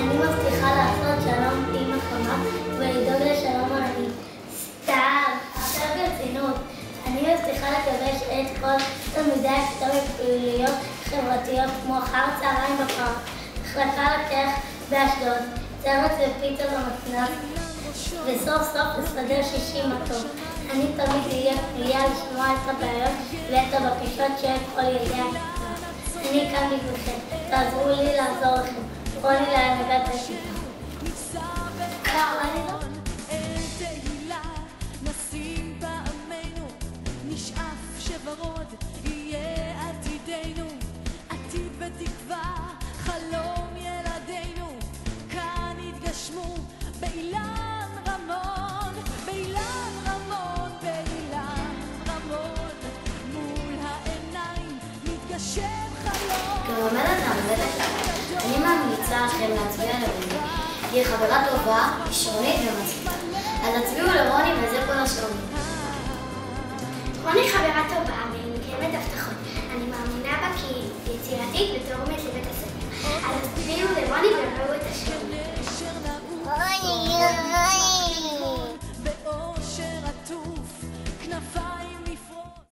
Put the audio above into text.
אני מבטיחה לעשות שלום עם החמה ולדאוג לשלום העולמי. סתם, עכשיו ברצינות. אני מבטיחה לקדש את כל תלמידי הכיתה בפעילויות חברתיות כמו אחר צהריים בפארק, החלקה לקח באשדוד, צוות ופיצה במתנ"ס, וסוף סוף לסדר 60 מטור. אני תמיד אהיה פנויה לשמוע את הבעיות ואת הבקשות של כל ילדי הכיתה. אני כאן בשבילכם, תעזרו לי לעזור לכם. רוני להנהגת הכיתה. ורוד יהיה עתידנו, עתיד ותקווה, חלום ילדינו, כאן יתגשמו באילן רמון, באילן רמון, באילן רמון, מול העיניים מתגשם חלום. כרמלה תעמדת, אני ממליצה לכם להצביע לרוני, היא חברה טובה, כישרונית ומצליחה. אז תצביעו לרוני וזה כל השלום. רוני חברה טובה.